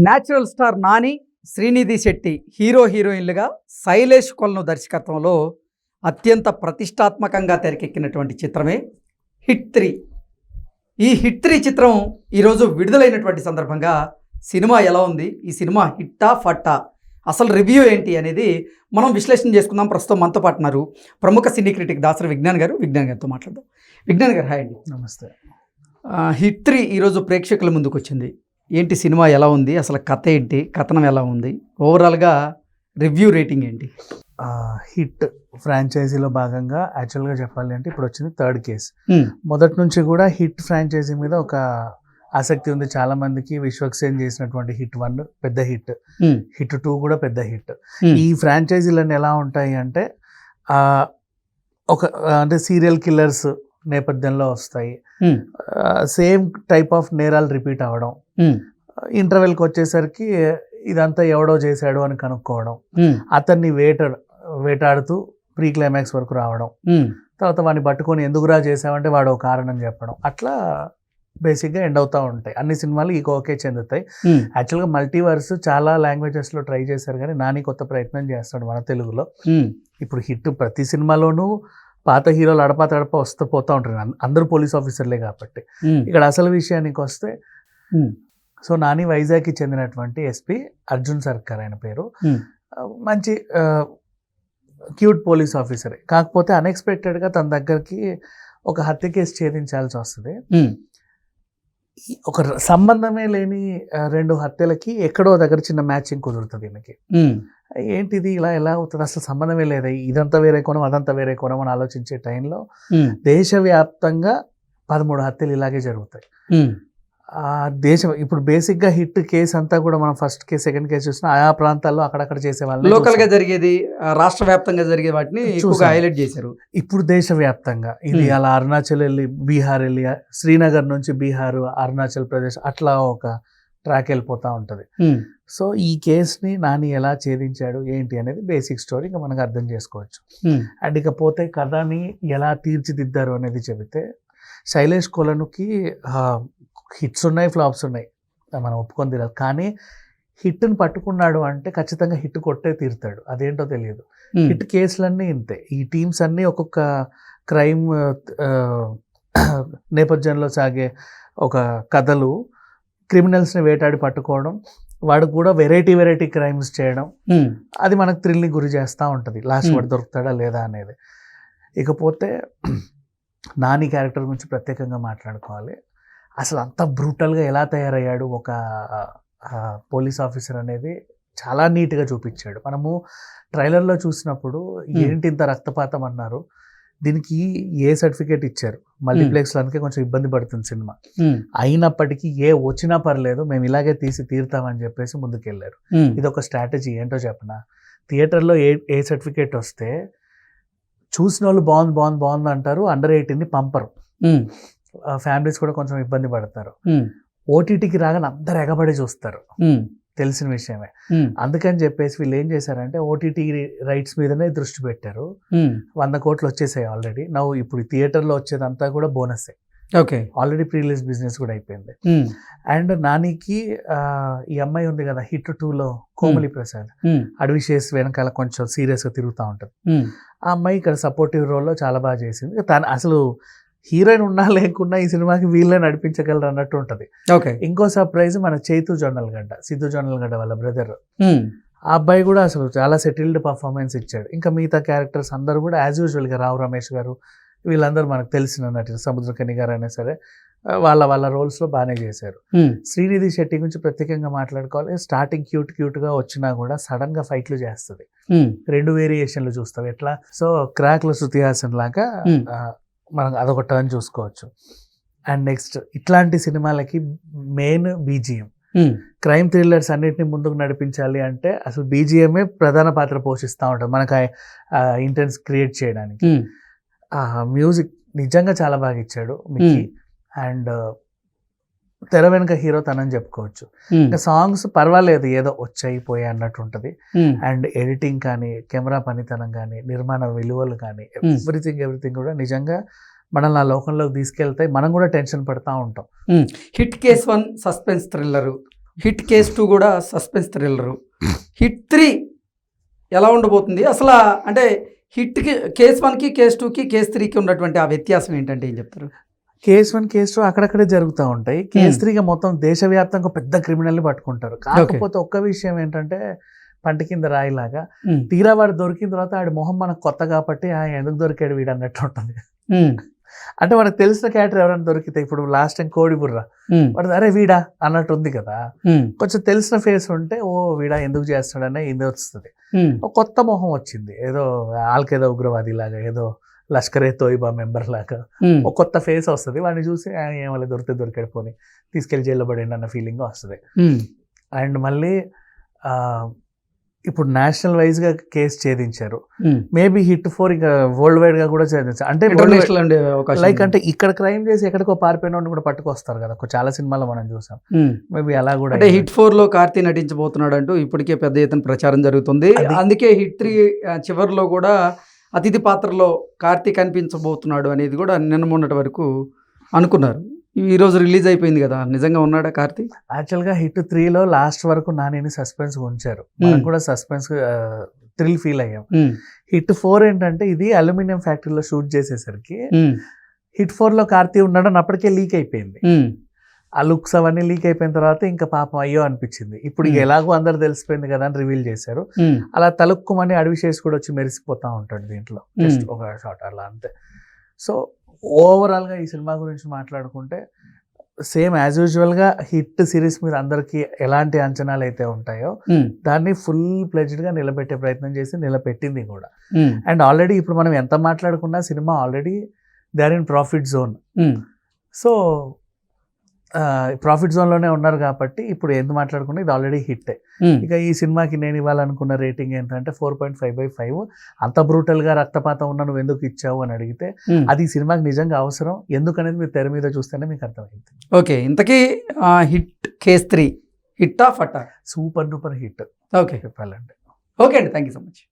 Natural star Nani, Srinidhi Shetty hero హీరోయిన్లుగా శైలేష్ కొలను దర్శకత్వంలో అత్యంత ప్రతిష్టాత్మకంగా తెరకెక్కినటువంటి చిత్రమే హిట్ 3. ఈ హిట్ 3 చిత్రం ఈరోజు విడుదలైనటువంటి సందర్భంగా సినిమా ఎలా ఉంది, ఈ సినిమా హిట్టా ఫట్టా, అసలు రివ్యూ ఏంటి అనేది మనం విశ్లేషణ చేసుకుందాం. ప్రస్తుతం మనతో పాటు ఉన్నారు ప్రముఖ సినీ క్రిటిక్ దాసరి విజ్ఞాన్ గారితో మాట్లాడదాం. విజ్ఞాన్ గారు, హాయ్ అండి. నమస్తే. హిట్ 3 ఈరోజు ప్రేక్షకుల ముందుకు వచ్చింది. ఏంటి సినిమా ఎలా ఉంది, అసలు కథ ఏంటి, కథనం ఎలా ఉంది, ఓవరాల్గా రివ్యూ రేటింగ్ ఏంటి? హిట్ ఫ్రాంచైజీలో భాగంగా యాక్చువల్గా చెప్పాలి అంటే ఇప్పుడు వచ్చింది 3rd కేసు. మొదటి నుంచి కూడా హిట్ ఫ్రాంచైజీ మీద ఒక ఆసక్తి ఉంది చాలా మందికి. విశ్వక్సేన్ చేసినటువంటి హిట్ 1 పెద్ద హిట్, హిట్ 2 కూడా పెద్ద హిట్. ఈ ఫ్రాంచైజీలన్నీ ఎలా ఉంటాయి అంటే అంటే సీరియల్ కిల్లర్స్ నేపథ్యంలో వస్తాయి. సేమ్ టైప్ ఆఫ్ నేరాలు రిపీట్ అవ్వడం, ఇంటర్వెల్కి వచ్చేసరికి ఇదంతా ఎవడో చేశాడు అని కనుక్కోవడం, అతన్ని వేటాడుతూ ప్రీ క్లైమాక్స్ వరకు రావడం, తర్వాత వాడిని పట్టుకొని ఎందుకురా చేసావంటే వాడు ఒక కారణం చెప్పడం, అట్లా బేసిక్గా ఎండ్ అవుతూ ఉంటాయి. అన్ని సినిమాలు ఈ కోకే చెందుతాయి. యాక్చువల్గా మల్టీవర్స్ చాలా లాంగ్వేజెస్లో ట్రై చేశారు, కానీ నాని కొత్త ప్రయత్నం చేస్తాడు మన తెలుగులో. ఇప్పుడు హిట్ ప్రతి సినిమాలోనూ పాత హీరోలు అడపా తడప వస్తూ పోతూ ఉంటారు, అందరూ పోలీస్ ఆఫీసర్లే కాబట్టి. ఇక్కడ అసలు విషయానికి వస్తే, సో నాని వైజాగ్కి చెందినటువంటి ఎస్పీ అర్జున్ సర్కార్ ఆయన పేరు. మంచి క్యూట్ పోలీస్ ఆఫీసరే, కాకపోతే అన్ఎక్స్పెక్టెడ్గా తన దగ్గరికి ఒక హత్య కేసు ఛేదించాల్సి వస్తుంది. ఒక సంబంధమే లేని 2 హత్యలకి ఎక్కడో దగ్గర చిన్న మ్యాచింగ్ కుదురుతుంది ఈయనకి. ఏంటిది ఇలా ఎలా అవుతుంది, అసలు సంబంధమే లేదా, ఇదంతా వేరే కోణం అదంతా వేరే కోణం అని ఆలోచించే టైంలో దేశవ్యాప్తంగా 13 హత్యలు ఇలాగే జరుగుతాయి. ఇప్పుడు బేసిక్గా హిట్ కేసు అంతా కూడా మనం ఫస్ట్ కేసు సెకండ్ కేసు చూసినా ఆయా ప్రాంతాల్లో అక్కడక్కడ చేసే వాళ్ళు లోకల్గా జరిగేది, రాష్ట్ర వ్యాప్తంగా జరిగే వాటిని హైలైట్ చేశారు. ఇప్పుడు దేశవ్యాప్తంగా ఇది అలా అరుణాచల్ వెళ్ళి బీహార్ వెళ్ళి, శ్రీనగర్ నుంచి బీహార్ అరుణాచల్ ప్రదేశ్ అట్లా ఒక ట్రాక్ వెళ్ళిపోతూ ఉంటుంది. సో ఈ కేసుని నాని ఎలా ఛేదించాడు ఏంటి అనేది బేసిక్ స్టోరీ ఇంకా మనకు అర్థం చేసుకోవచ్చు. అండ్ ఇకపోతే కథని ఎలా తీర్చిదిద్దారు అనేది చెబితే, శైలేష్ కొలనుకి హిట్స్ ఉన్నాయి, ఫ్లాప్స్ ఉన్నాయి, మనం ఒప్పుకొని తీరాలి. కానీ హిట్ని పట్టుకున్నాడు అంటే ఖచ్చితంగా హిట్ కొట్టే తీరుతాడు, అదేంటో తెలియదు. హిట్ కేసులన్నీ ఇంతే. ఈ టీమ్స్ అన్నీ ఒక్కొక్క క్రైమ్ నేపథ్యంలో సాగే ఒక కథలు, క్రిమినల్స్ని వేటాడి పట్టుకోవడం, వాడు కూడా వెరైటీ క్రైమ్స్ చేయడం, అది మనకు థ్రిల్ని గురి చేస్తూ ఉంటుంది. లాస్ట్ వాడు దొరుకుతాడా లేదా అనేది. ఇకపోతే నాని క్యారెక్టర్ గురించి ప్రత్యేకంగా మాట్లాడుకోవాలి. అసలు అంత బ్రూటల్గా ఎలా తయారయ్యాడు ఒక పోలీస్ ఆఫీసర్ అనేది చాలా నీట్గా చూపించాడు. మనము ట్రైలర్లో చూసినప్పుడు ఏంటి ఇంత రక్తపాతం అన్నారు, దీనికి ఏ సర్టిఫికేట్ ఇచ్చారు, మల్టీప్లెక్స్లో అందుకే కొంచెం ఇబ్బంది పడుతుంది సినిమా. అయినప్పటికీ ఏ వచ్చినా పర్లేదు మేము ఇలాగే తీసి తీరుతామని చెప్పేసి ముందుకెళ్ళారు. ఇది ఒక స్ట్రాటజీ. ఏంటో చెప్పనా, థియేటర్లో ఏ సర్టిఫికేట్ వస్తే చూసిన వాళ్ళు బాగుంది అంటారు, అండర్ 18ని పంపరు, ఫ్యామిలీస్ కూడా కొంచెం ఇబ్బంది పడతారు. ఓటీటీకి రాగానే అందరు ఎగబడి చూస్తారు, తెలిసిన విషయమే. అందుకని చెప్పేసి వీళ్ళు ఏం చేశారంటే ఓటీటీ రైట్స్ మీదనే దృష్టి పెట్టారు. 100 కోట్లు వచ్చేసాయి ఆల్రెడీ. ఇప్పుడు థియేటర్లో వచ్చేదంతా కూడా bonus. Okay, already pre release business కూడా అయిపోయింది. అండ్ నానికి ఈ అమ్మాయి ఉంది కదా హిట్ 2లో, కోమలి ప్రసాద్, అడ్విషేస్ వెనకాల కొంచెం సీరియస్గా తిరుగుతూ ఉంటుంది. ఆ అమ్మాయి ఇక్కడ సపోర్టివ్ రోల్లో చాలా బాగా చేసింది. తను అసలు హీరోయిన్ ఉన్నా లేకున్నా ఈ సినిమాకి వీళ్ళే నడిపించగలరు అన్నట్టు ఉంటుంది. ఇంకో సర్ప్రైజ్ మన సిద్ధు జొన్నలగడ్డ వాళ్ళ బ్రదర్. ఆ అబ్బాయి కూడా అసలు చాలా సెటిల్డ్ పర్ఫార్మెన్స్ ఇచ్చాడు. ఇంకా మిగతా క్యారెక్టర్స్ అందరూ కూడా యాజ్ యూజువల్గా రావు రమేష్ గారు వీళ్ళందరూ మనకు తెలిసిన నటులు, సముద్రకని గారు అయినా సరే వాళ్ళ రోల్స్లో బాగానే చేశారు. శ్రీనిధి శెట్టి గురించి ప్రత్యేకంగా మాట్లాడుకోవాలి. స్టార్టింగ్ క్యూట్గా వచ్చినా కూడా సడన్గా ఫైట్లు చేస్తుంది. 2 వేరియేషన్లు చూస్తాం ఎట్లా. సో క్రాక్లో శృతి హాసన్ లాగా మనం అదొక టర్న్ చూసుకోవచ్చు. అండ్ నెక్స్ట్ ఇట్లాంటి సినిమాలకి మెయిన్ బీజిఎం. క్రైమ్ థ్రిల్లర్స్ అన్నిటిని ముందుకు నడిపించాలి అంటే అసలు బీజిఎంఏ ప్రధాన పాత్ర పోషిస్తూ ఉంటుంది మనకు ఇంటెన్స్ క్రియేట్ చేయడానికి. మ్యూజిక్ నిజంగా చాలా బాగా ఇచ్చాడు మిక్కీ. అండ్ తెర వెనుక హీరో తనని చెప్పుకోవచ్చు. ఇంకా సాంగ్స్ పర్వాలేదు, ఏదో వచ్చాయి పోయాయి అన్నట్టు ఉంటుంది. అండ్ ఎడిటింగ్ కానీ, కెమెరా పనితనం కానీ, నిర్మాణ విలువలు కానీ, ఎవ్రీథింగ్ కూడా నిజంగా మనల్ని ఆ లోకంలోకి తీసుకెళ్తాయి. మనం కూడా టెన్షన్ పడతా ఉంటాం. Hit case 1 suspense thriller, hit case 2 కూడా సస్పెన్స్ థ్రిల్లరు. హిట్ 3 ఎలా ఉండబోతుంది అసలు? అంటే హిట్కి కేస్ 1కి కేస్ 2కి కేస్ 3కి ఉన్నటువంటి ఆ వ్యత్యాసం ఏంటంటే ఏం చెప్తారు? కేస్ 1 కేస్ 2 అక్కడక్కడే జరుగుతూ ఉంటాయి. కేస్ 3గా మొత్తం దేశవ్యాప్తంగా పెద్ద క్రిమినల్ని పట్టుకుంటారు. కాకపోతే ఒక్క విషయం ఏంటంటే పంట కింద రాయిలాగా తీరా వాడు దొరికిన తర్వాత ఆడి మొహం మనకు కొత్త కాబట్టి ఎందుకు దొరికాడు వీడు అన్నట్టు ఉంటుంది. అంటే మనకు తెలిసిన క్యారెక్టర్ ఎవరైనా దొరికితే, ఇప్పుడు లాస్ట్ టైం కోడి బుర్ర వాడు అరే వీడా అన్నట్టు ఉంది కదా, కొంచెం తెలిసిన ఫేస్ ఉంటే ఓ వీడా ఎందుకు చేస్తాడనే ఇది వస్తుంది. ఒక కొత్త మొహం వచ్చింది, ఏదో ఆల్కేదో ఉగ్రవాది లాగా, ఏదో లష్కరే తోయిబా మెంబర్ లాగా ఒక కొత్త ఫేస్ వస్తుంది. వాడిని చూసి ఏమన్నా దొరికాడు పోని తీసుకెళ్లి జైల్లో పడండి అన్న ఫీలింగ్ వస్తుంది. అండ్ మళ్ళీ ఇప్పుడు నేషనల్ వైజ్ గా కేసు ఛేదించారు. మేబీ హిట్ 4 ఇంకా వరల్డ్ వైడ్ గా కూడా ఛేదించారు. అంటే లైక్ అంటే ఇక్కడ క్రైమ్ చేసి ఎక్కడికో పారిపోయిన కూడా పట్టుకొస్తారు కదా, చాలా సినిమాలో మనం చూసాం. మేబీ అలా కూడా. అంటే హిట్ 4 లో కార్తీ నటించబోతున్నాడు అంటూ ఇప్పటికే పెద్ద ఎత్తున ప్రచారం జరుగుతుంది. అందుకే హిట్ 3 చివరిలో కూడా అతిథి పాత్రలో కార్తీ కనిపించబోతున్నాడు అనేది కూడా నిన్న మొన్నటి వరకు అనుకున్నారు. ఈ రోజు రిలీజ్ అయిపోయింది కదా, నిజంగా ఉన్నాడా కార్తీ? యాక్చువల్గా హిట్ 3లో లాస్ట్ వరకు నాని సస్పెన్స్ ఉంచారు, మనం కూడా సస్పెన్స్ థ్రిల్ ఫీల్ అయ్యాం. హిట్ 4 ఏంటంటే ఇది అల్యూమినియం ఫ్యాక్టరీలో షూట్ చేసేసరికి హిట్ 4లో కార్తీ ఉన్నాడని అప్పటికే లీక్ అయిపోయింది. ఆ లుక్స్ అవన్నీ లీక్ అయిపోయిన తర్వాత ఇంకా పాపం అయ్యో అనిపించింది. ఇప్పుడు ఎలాగో అందరు తెలిసిపోయింది కదా అని రివీల్ చేశారు. అలా తలుక్కుమని అడవిశేష్ కూడా వచ్చి మెరిసిపోతా ఉంటాడు దీంట్లో, జస్ట్ ఒక షాట్ అలా అంతే. సో ఓవరాల్గా ఈ సినిమా గురించి మాట్లాడుకుంటే సేమ్ యాజ్ యూజువల్గా హిట్ సిరీస్ మీద అందరికీ ఎలాంటి అంచనాలు అయితే ఉంటాయో దాన్ని ఫుల్ ప్లెజ్డ్గా నిలబెట్టే ప్రయత్నం చేసి నిలబెట్టింది కూడా. అండ్ ఆల్రెడీ ఇప్పుడు మనం ఎంత మాట్లాడుకున్నా cinema already they are in profit zone. So profit జోన్లోనే ఉన్నారు కాబట్టి ఇప్పుడు ఎంత మాట్లాడుకున్నా ఇది ఆల్రెడీ హిట్. ఇక ఈ సినిమాకి నేను ఇవ్వాలనుకున్న రేటింగ్ ఏంటంటే 4.5/5. అంత బ్రూటల్గా రక్తపాతం ఉన్న నువ్వు ఎందుకు ఇచ్చావు అని అడిగితే అది ఈ సినిమాకి నిజంగా అవసరం ఎందుకనేది మీరు తెర మీద చూస్తేనే మీకు అర్థమైంది. ఓకే, ఇంతకీ హిట్ కేస్ 3 హిట్టా ఫట్టా? Super duper hit. ఓకే చెప్పాలంటే. ఓకే అండి, థ్యాంక్ యూ సో మచ్.